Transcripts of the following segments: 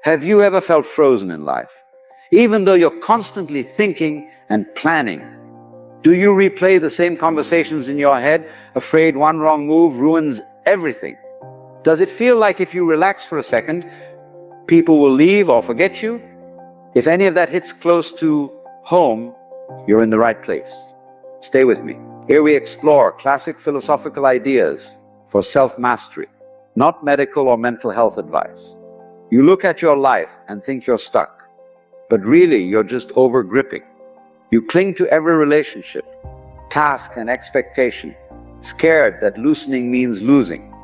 Have you ever felt frozen in life? Even though you're constantly thinking and planning, do you replay the same conversations in your head, afraid one wrong move ruins everything? Does it feel like if you relax for a second, people will leave or forget you? If any of that hits close to home, you're in the right place. Stay with me. Here we explore classic philosophical ideas for self-mastery, not medical or mental health advice. You look at your life and think you're stuck, but really you're just over-gripping. You cling to every relationship, task and expectation, scared that loosening means losing.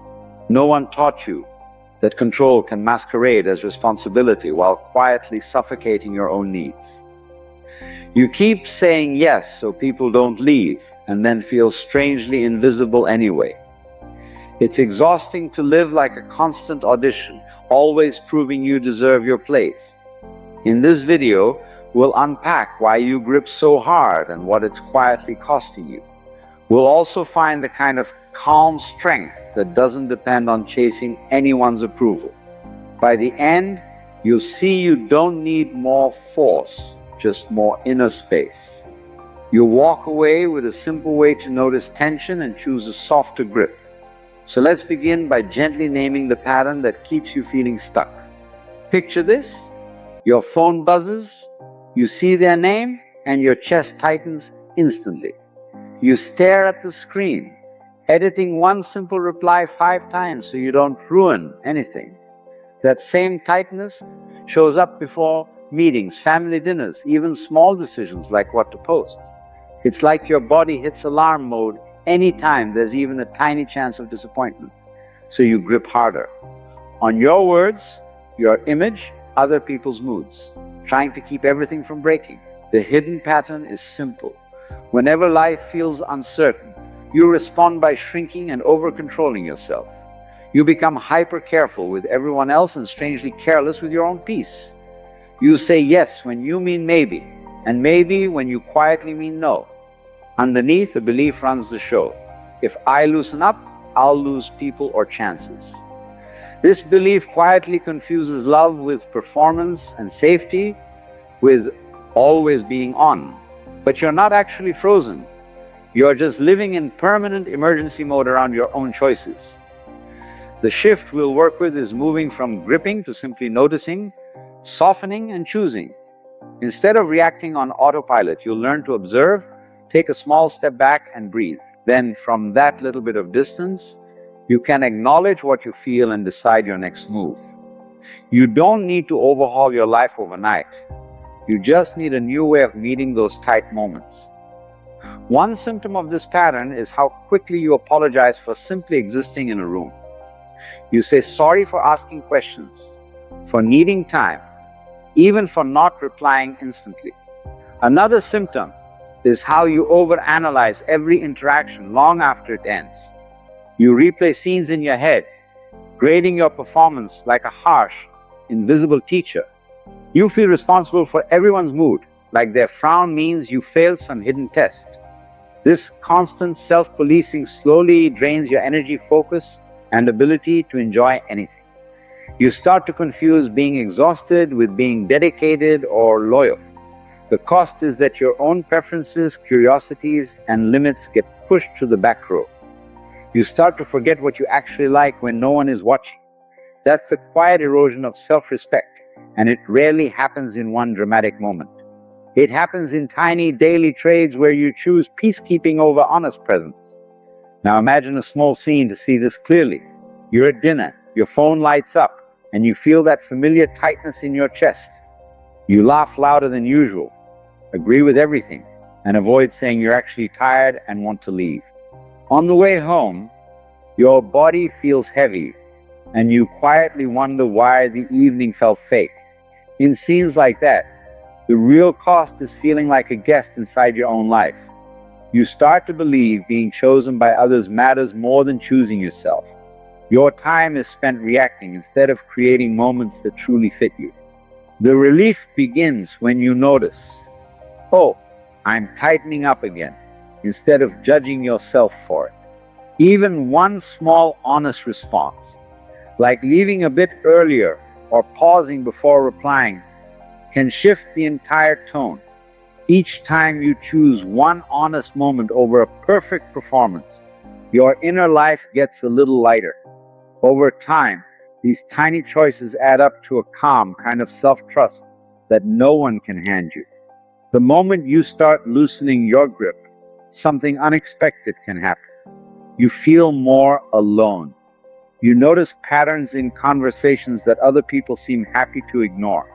No one taught you that control can masquerade as responsibility while quietly suffocating your own needs. You keep saying yes so people don't leave and then feel strangely invisible anyway. It's exhausting to live like a constant audition, always proving you deserve your place. In this video, we'll unpack why you grip so hard and what it's quietly costing you. We'll also find the kind of calm strength that doesn't depend on chasing anyone's approval. By the end, you'll see you don't need more force, just more inner space. You'll walk away with a simple way to notice tension and choose a softer grip. So let's begin by gently naming the pattern that keeps you feeling stuck. Picture this: your phone buzzes, you see their name, and your chest tightens instantly. You stare at the screen, editing one simple reply 5 times so you don't ruin anything. That same tightness shows up before meetings, family dinners, even small decisions like what to post. It's like your body hits alarm mode anytime there's even a tiny chance of disappointment. So you grip harder. On your words, your image, other people's moods, trying to keep everything from breaking. The hidden pattern is simple. Whenever life feels uncertain, you respond by shrinking and over-controlling yourself. You become hyper-careful with everyone else and strangely careless with your own peace. You say yes when you mean maybe, and maybe when you quietly mean no. Underneath, a belief runs the show. If I loosen up, I'll lose people or chances. This belief quietly confuses love with performance and safety with always being on. But you're not actually frozen. You're just living in permanent emergency mode around your own choices. The shift we'll work with is moving from gripping to simply noticing, softening, and choosing. Instead of reacting on autopilot, you'll learn to observe, take a small step back, and breathe. Then, from that little bit of distance, you can acknowledge what you feel and decide your next move. You don't need to overhaul your life overnight. You just need a new way of meeting those tight moments. One symptom of this pattern is how quickly you apologize for simply existing in a room. You say sorry for asking questions, for needing time, even for not replying instantly. Another symptom is how you overanalyze every interaction long after it ends. You replay scenes in your head, grading your performance like a harsh, invisible teacher. You feel responsible for everyone's mood, like their frown means you failed some hidden test. This constant self-policing slowly drains your energy, focus, and ability to enjoy anything. You start to confuse being exhausted with being dedicated or loyal. The cost is that your own preferences, curiosities, and limits get pushed to the back row. You start to forget what you actually like when no one is watching. That's the quiet erosion of self-respect, and it rarely happens in one dramatic moment. It happens in tiny daily trades where you choose peacekeeping over honest presence. Now imagine a small scene to see this clearly. You're at dinner, your phone lights up, and you feel that familiar tightness in your chest. You laugh louder than usual, agree with everything, and avoid saying you're actually tired and want to leave. On the way home, your body feels heavy, and you quietly wonder why the evening felt fake. In scenes like that, the real cost is feeling like a guest inside your own life. You start to believe being chosen by others matters more than choosing yourself. Your time is spent reacting instead of creating moments that truly fit you. The relief begins when you notice, oh, I'm tightening up again, instead of judging yourself for it. Even one small honest response, like leaving a bit earlier or pausing before replying can shift the entire tone. Each time you choose one honest moment over a perfect performance, your inner life gets a little lighter. Over time, these tiny choices add up to a calm kind of self-trust that no one can hand you. The moment you start loosening your grip, something unexpected can happen. You feel more alone. You notice patterns in conversations that other people seem happy to ignore.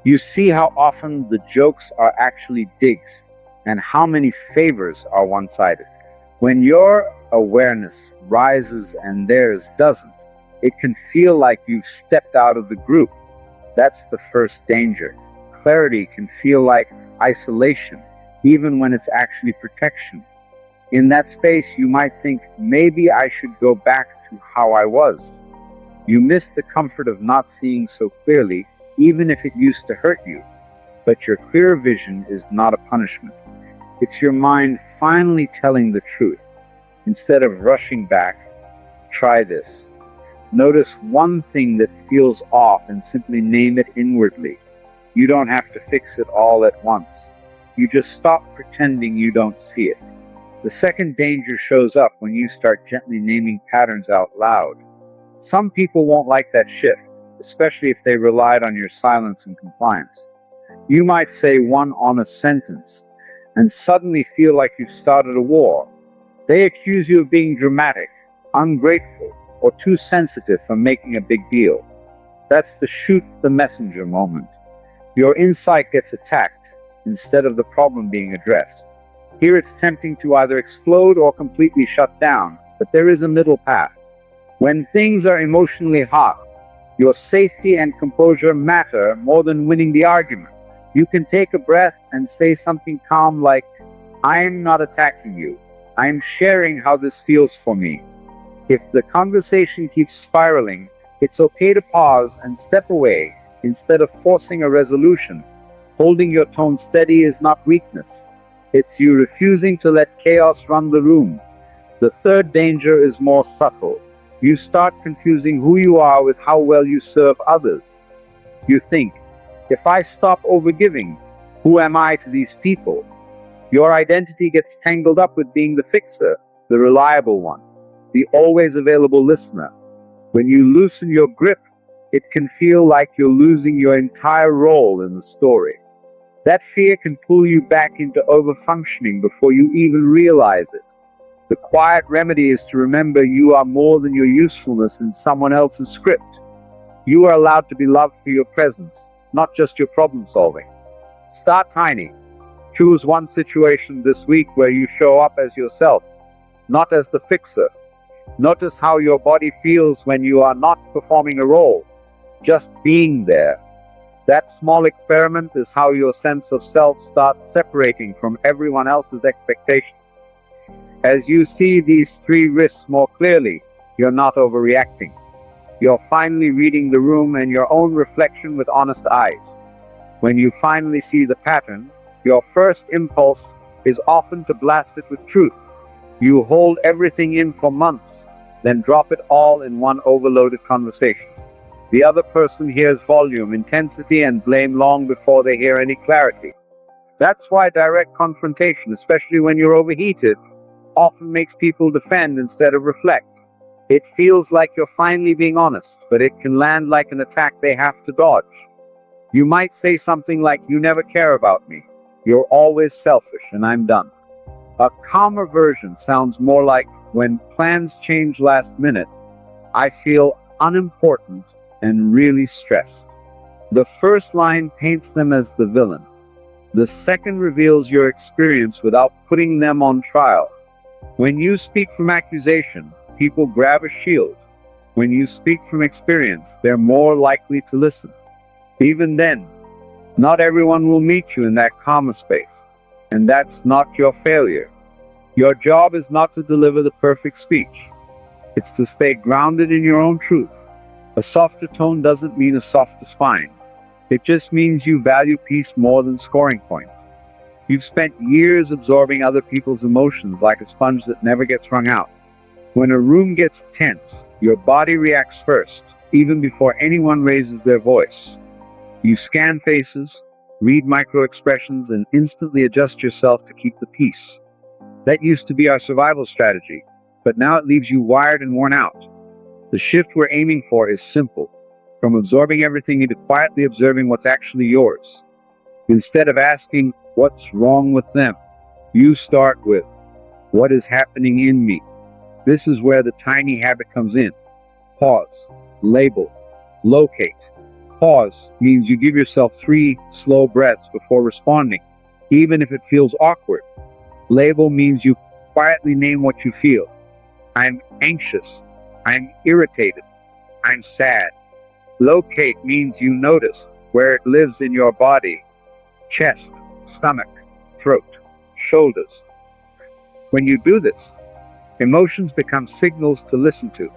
You see how often the jokes are actually digs and how many favors are one-sided. When your awareness rises and theirs doesn't, it can feel like you've stepped out of the group. That's the first danger. Clarity can feel like isolation, even when it's actually protection. In that space, you might think, maybe I should go back to how I was. You miss the comfort of not seeing so clearly, even if it used to hurt you. But your clear vision is not a punishment. It's your mind finally telling the truth. Instead of rushing back, try this. Notice one thing that feels off and simply name it inwardly. You don't have to fix it all at once. You just stop pretending you don't see it. The second danger shows up when you start gently naming patterns out loud. Some people won't like that shift, especially if they relied on your silence and compliance. You might say one honest sentence and suddenly feel like you've started a war. They accuse you of being dramatic, ungrateful, or too sensitive for making a big deal. That's the shoot the messenger moment. Your insight gets attacked instead of the problem being addressed. Here it's tempting to either explode or completely shut down, but there is a middle path. When things are emotionally hot, your safety and composure matter more than winning the argument. You can take a breath and say something calm like, I'm not attacking you. I'm sharing how this feels for me. If the conversation keeps spiraling, it's okay to pause and step away instead of forcing a resolution. Holding your tone steady is not weakness. It's you refusing to let chaos run the room. The third danger is more subtle. You start confusing who you are with how well you serve others. You think, if I stop overgiving, who am I to these people? Your identity gets tangled up with being the fixer, the reliable one, the always available listener. When you loosen your grip, it can feel like you're losing your entire role in the story. That fear can pull you back into overfunctioning before you even realize it. The quiet remedy is to remember you are more than your usefulness in someone else's script. You are allowed to be loved for your presence, not just your problem solving. Start tiny. Choose one situation this week where you show up as yourself, not as the fixer. Notice how your body feels when you are not performing a role, just being there. That small experiment is how your sense of self starts separating from everyone else's expectations. As you see these three risks more clearly, you're not overreacting. You're finally reading the room and your own reflection with honest eyes. When you finally see the pattern, your first impulse is often to blast it with truth. You hold everything in for months, then drop it all in one overloaded conversation. The other person hears volume, intensity, and blame long before they hear any clarity. That's why direct confrontation, especially when you're overheated, often makes people defend instead of reflect. It feels like you're finally being honest, but it can land like an attack they have to dodge. You might say something like, you never care about me. You're always selfish, and I'm done. A calmer version sounds more like, when plans change last minute, I feel unimportant and really stressed. The first line paints them as the villain. The second reveals your experience without putting them on trial. When you speak from accusation, people grab a shield. When you speak from experience, they're more likely to listen. Even then, not everyone will meet you in that calmer space, and that's not your failure. Your job is not to deliver the perfect speech. It's to stay grounded in your own truth. A softer tone doesn't mean a softer spine. It just means you value peace more than scoring points. You've spent years absorbing other people's emotions like a sponge that never gets wrung out. When a room gets tense, your body reacts first. even before anyone raises their voice. You scan faces, read micro-expressions, and instantly adjust yourself to keep the peace. That used to be our survival strategy, but now it leaves you wired and worn out. The shift we're aiming for is simple, from absorbing everything into quietly observing what's actually yours. Instead of asking, what's wrong with them, you start with, what is happening in me? This is where the tiny habit comes in. Pause, label, locate. Pause means you give yourself 3 slow breaths before responding, even if it feels awkward. Label means you quietly name what you feel. I'm anxious. I'm irritated. I'm sad. Locate means you notice where it lives in your body. Chest, stomach, throat, shoulders. When you do this, emotions become signals to listen to,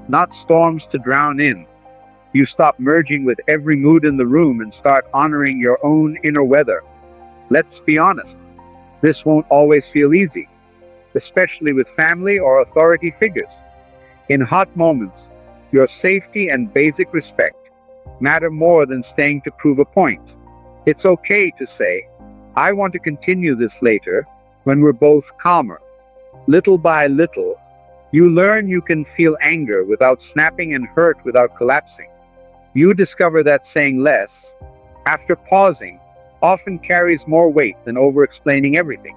not storms to drown in. You stop merging with every mood in the room and start honoring your own inner weather. Let's be honest, this won't always feel easy, especially with family or authority figures. In hot moments, your safety and basic respect matter more than staying to prove a point. It's okay to say, I want to continue this later when we're both calmer. Little by little, you learn you can feel anger without snapping and hurt without collapsing. You discover that saying less, after pausing, often carries more weight than over-explaining everything.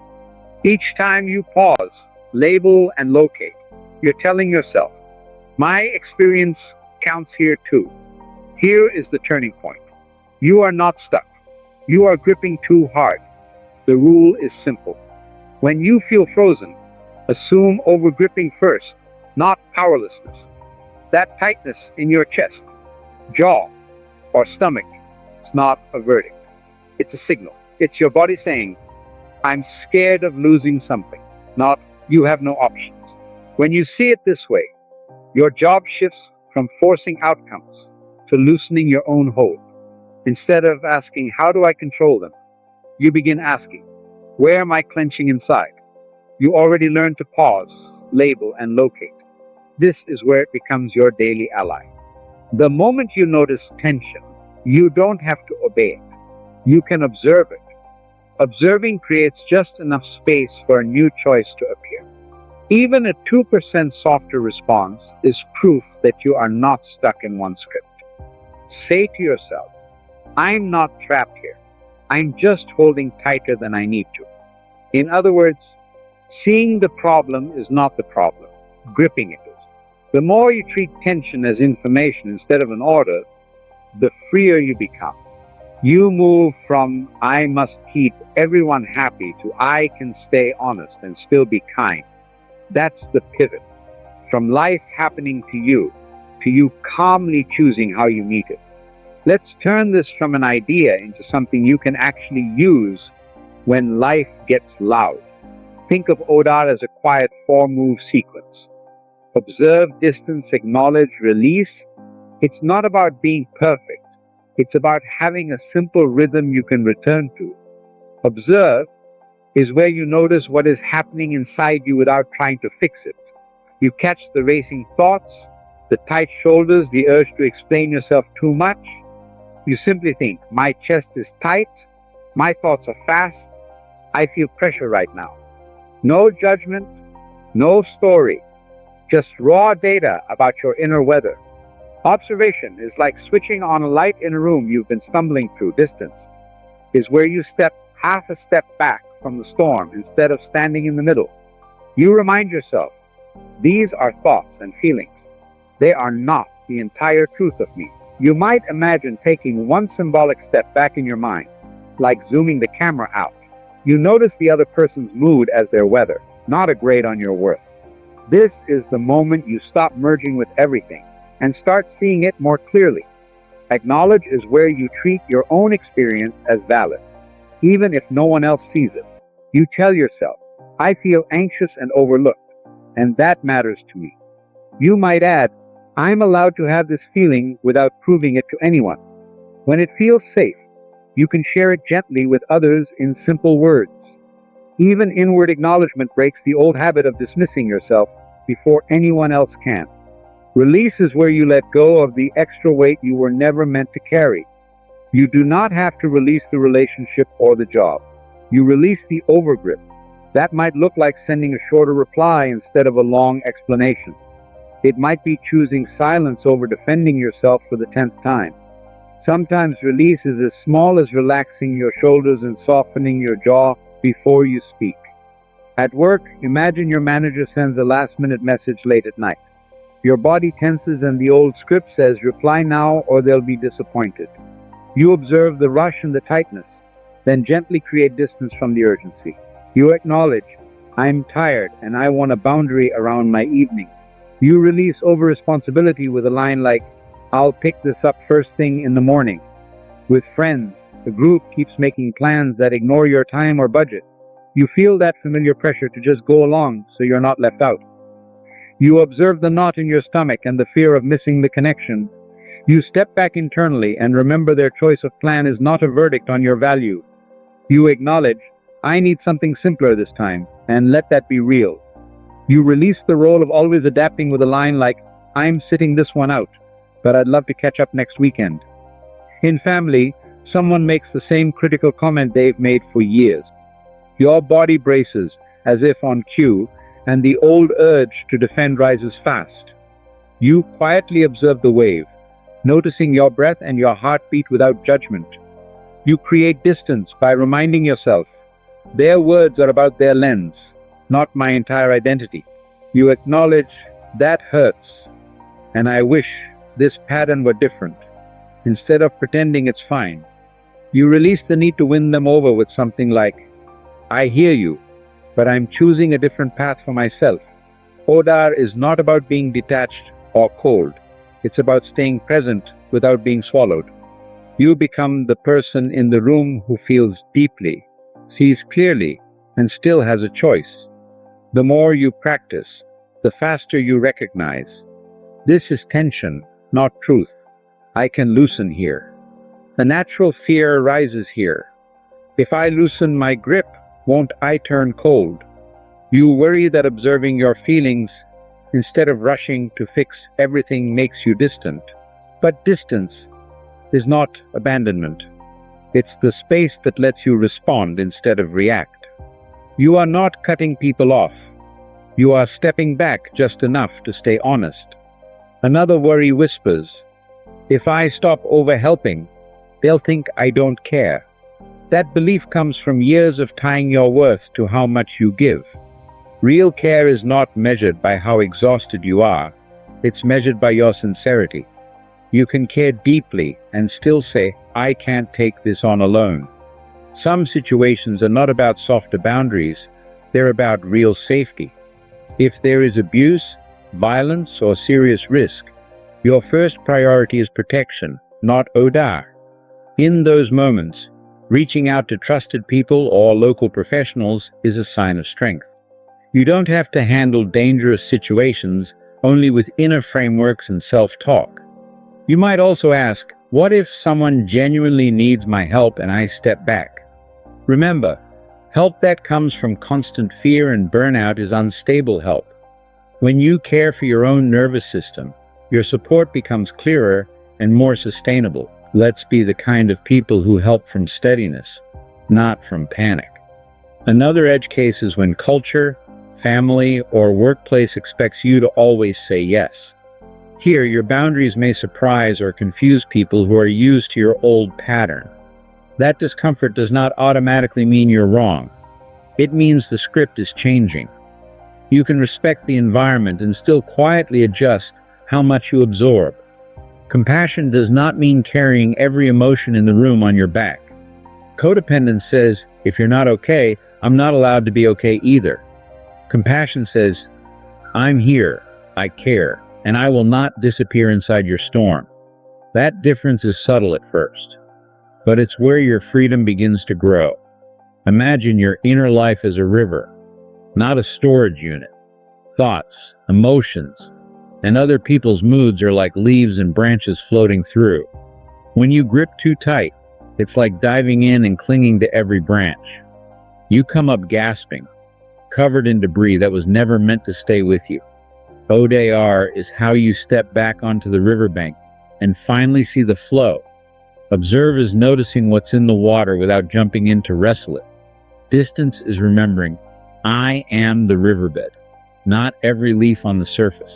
Each time you pause, label, and locate, you're telling yourself, my experience counts here too. Here is the turning point. You are not stuck. You are gripping too hard. The rule is simple. When you feel frozen, assume over-gripping first, not powerlessness. That tightness in your chest, jaw, or stomach is not a verdict. It's a signal. It's your body saying, I'm scared of losing something, not you have no options. When you see it this way, your job shifts from forcing outcomes to loosening your own hold. Instead of asking, how do I control them? You begin asking, where am I clenching inside? You already learned to pause, label, and locate. This is where it becomes your daily ally. The moment you notice tension, you don't have to obey it. You can observe it. Observing creates just enough space for a new choice to appear. Even a 2% softer response is proof that you are not stuck in one script. Say to yourself, I'm not trapped here. I'm just holding tighter than I need to. In other words, seeing the problem is not the problem. Gripping it is. The more you treat tension as information instead of an order, the freer you become. You move from I must keep everyone happy to I can stay honest and still be kind. That's the pivot. From life happening to you calmly choosing how you meet it. Let's turn this from an idea into something you can actually use when life gets loud. Think of ODAR as a quiet 4-move sequence. Observe, distance, acknowledge, release. It's not about being perfect. It's about having a simple rhythm you can return to. Observe is where you notice what is happening inside you without trying to fix it. You catch the racing thoughts, the tight shoulders, the urge to explain yourself too much. You simply think, my chest is tight, my thoughts are fast, I feel pressure right now. No judgment, no story, just raw data about your inner weather. Observation is like switching on a light in a room you've been stumbling through. Distance is where you step half a step back from the storm instead of standing in the middle. You remind yourself, these are thoughts and feelings. They are not the entire truth of me. You might imagine taking one symbolic step back in your mind, like zooming the camera out. You notice the other person's mood as their weather, not a grade on your worth. This is the moment you stop merging with everything and start seeing it more clearly. Acknowledge is where you treat your own experience as valid, even if no one else sees it. You tell yourself, I feel anxious and overlooked, and that matters to me. You might add, I'm allowed to have this feeling without proving it to anyone. When it feels safe, you can share it gently with others in simple words. Even inward acknowledgement breaks the old habit of dismissing yourself before anyone else can. Release is where you let go of the extra weight you were never meant to carry. You do not have to release the relationship or the job. You release the overgrip. That might look like sending a shorter reply instead of a long explanation. It might be choosing silence over defending yourself for the 10th time. Sometimes release is as small as relaxing your shoulders and softening your jaw before you speak. At work, imagine your manager sends a last-minute message late at night. Your body tenses and the old script says, reply now or they'll be disappointed. You observe the rush and the tightness, then gently create distance from the urgency. You acknowledge, I'm tired and I want a boundary around my evenings. You release over-responsibility with a line like, I'll pick this up first thing in the morning. With friends, the group keeps making plans that ignore your time or budget. You feel that familiar pressure to just go along so you're not left out. You observe the knot in your stomach and the fear of missing the connection. You step back internally and remember their choice of plan is not a verdict on your value. You acknowledge, I need something simpler this time, and let that be real. You release the role of always adapting with a line like, I'm sitting this one out, but I'd love to catch up next weekend. In family, someone makes the same critical comment they've made for years. Your body braces, as if on cue, and the old urge to defend rises fast. You quietly observe the wave, noticing your breath and your heartbeat without judgment. You create distance by reminding yourself, their words are about their lens, not my entire identity. You acknowledge, that hurts, and I wish this pattern were different. Instead of pretending it's fine, you release the need to win them over with something like, I hear you, but I'm choosing a different path for myself. ODAR is not about being detached or cold. It's about staying present without being swallowed. You become the person in the room who feels deeply, sees clearly, and still has a choice. The more you practice, the faster you recognize. This is tension, not truth. I can loosen here. The natural fear arises here. If I loosen my grip, won't I turn cold? You worry that observing your feelings, instead of rushing to fix everything, makes you distant. But distance is not abandonment. It's the space that lets you respond instead of react. You are not cutting people off. You are stepping back just enough to stay honest. Another worry whispers, if I stop over-helping, they'll think I don't care. That belief comes from years of tying your worth to how much you give. Real care is not measured by how exhausted you are. It's measured by your sincerity. You can care deeply and still say, I can't take this on alone. Some situations are not about softer boundaries, they're about real safety. If there is abuse, violence, or serious risk, your first priority is protection, not ODAR. In those moments, reaching out to trusted people or local professionals is a sign of strength. You don't have to handle dangerous situations only with inner frameworks and self-talk. You might also ask, what if someone genuinely needs my help and I step back? Remember, help that comes from constant fear and burnout is unstable help. When you care for your own nervous system, your support becomes clearer and more sustainable. Let's be the kind of people who help from steadiness, not from panic. Another edge case is when culture, family, or workplace expects you to always say yes. Here, your boundaries may surprise or confuse people who are used to your old pattern. That discomfort does not automatically mean you're wrong. It means the script is changing. You can respect the environment and still quietly adjust how much you absorb. Compassion does not mean carrying every emotion in the room on your back. Codependence says, if you're not okay, I'm not allowed to be okay either. Compassion says, I'm here, I care, and I will not disappear inside your storm. That difference is subtle at first, but it's where your freedom begins to grow. Imagine your inner life as a river, not a storage unit. Thoughts, emotions, and other people's moods are like leaves and branches floating through. When you grip too tight, it's like diving in and clinging to every branch. You come up gasping, covered in debris that was never meant to stay with you. ODAR is how you step back onto the riverbank and finally see the flow. Observe is noticing what's in the water without jumping in to wrestle it. Distance is remembering, I am the riverbed, not every leaf on the surface.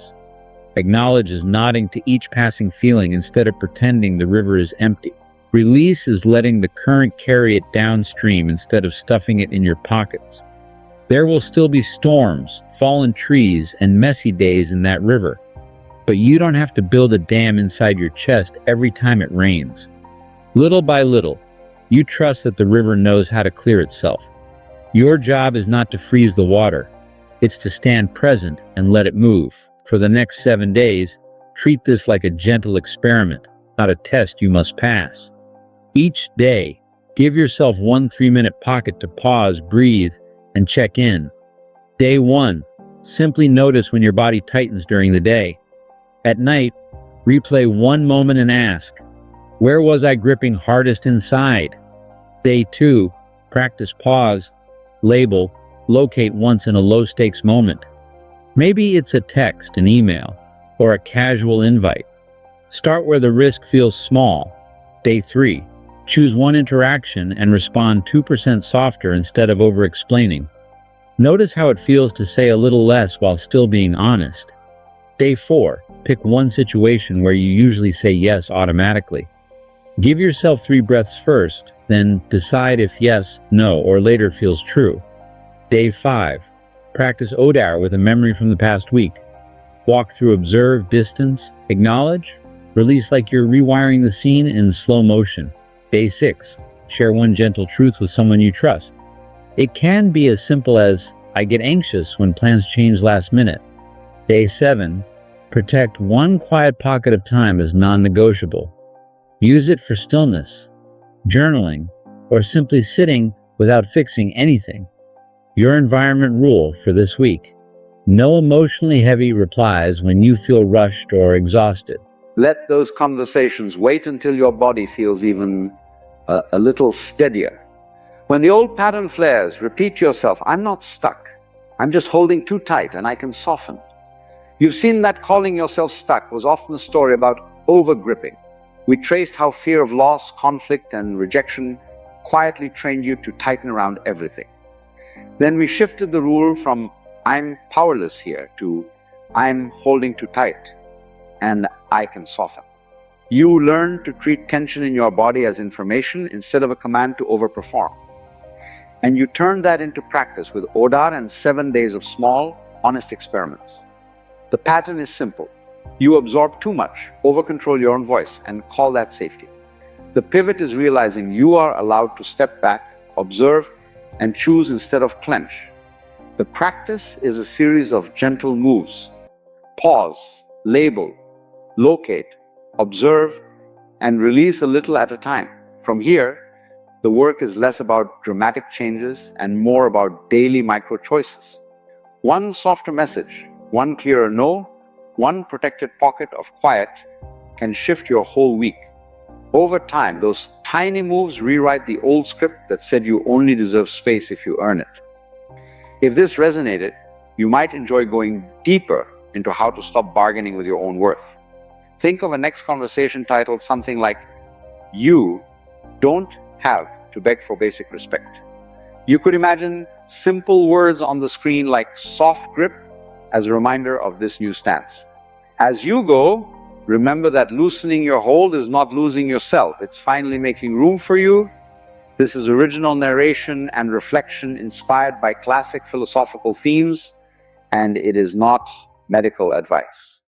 Acknowledge is nodding to each passing feeling instead of pretending the river is empty. Release is letting the current carry it downstream instead of stuffing it in your pockets. There will still be storms, fallen trees, and messy days in that river, but you don't have to build a dam inside your chest every time it rains. Little by little, you trust that the river knows how to clear itself. Your job is not to freeze the water. It's to stand present and let it move. For the next 7 days, treat this like a gentle experiment, not a test you must pass. Each day, give yourself 1 3-minute pocket to pause, breathe, and check in. Day 1, simply notice when your body tightens during the day. At night, replay 1 moment and ask, where was I gripping hardest inside? Day 2, practice pause, label, locate once in a low-stakes moment. Maybe it's a text, an email, or a casual invite. Start where the risk feels small. Day 3, choose 1 interaction and respond 2% softer instead of over-explaining. Notice how it feels to say a little less while still being honest. Day 4, pick 1 situation where you usually say yes automatically. Give yourself 3 breaths first, then decide if yes, no, or later feels true. Day 5, practice ODAR with a memory from the past week. Walk through observe, distance, acknowledge, release like you're rewiring the scene in slow motion. Day 6, share 1 gentle truth with someone you trust. It can be as simple as, I get anxious when plans change last minute. Day 7, protect 1 quiet pocket of time as non-negotiable. Use it for stillness, journaling, or simply sitting without fixing anything. Your environment rule for this week: no emotionally heavy replies when you feel rushed or exhausted. Let those conversations wait until your body feels even a little steadier. When the old pattern flares, repeat to yourself, I'm not stuck. I'm just holding too tight and I can soften. You've seen that calling yourself stuck was often a story about over-gripping. We traced how fear of loss, conflict, and rejection quietly trained you to tighten around everything. Then we shifted the rule from I'm powerless here to I'm holding too tight and I can soften. You learn to treat tension in your body as information instead of a command to overperform. And you turn that into practice with ODAR and 7 days of small, honest experiments. The pattern is simple. You absorb too much, over-control your own voice, and call that safety. The pivot is realizing you are allowed to step back, observe, and choose instead of clench. The practice is a series of gentle moves. Pause, label, locate, observe, and release a little at a time. From here, the work is less about dramatic changes and more about daily micro-choices. 1 softer message, 1 clearer no, 1 protected pocket of quiet can shift your whole week. Over time, those tiny moves rewrite the old script that said you only deserve space if you earn it. If this resonated, you might enjoy going deeper into how to stop bargaining with your own worth. Think of a next conversation titled something like, You don't have to beg for basic respect. You could imagine simple words on the screen like soft grip as a reminder of this new stance. As you go, remember that loosening your hold is not losing yourself. It's finally making room for you. This is original narration and reflection inspired by classic philosophical themes, and it is not medical advice.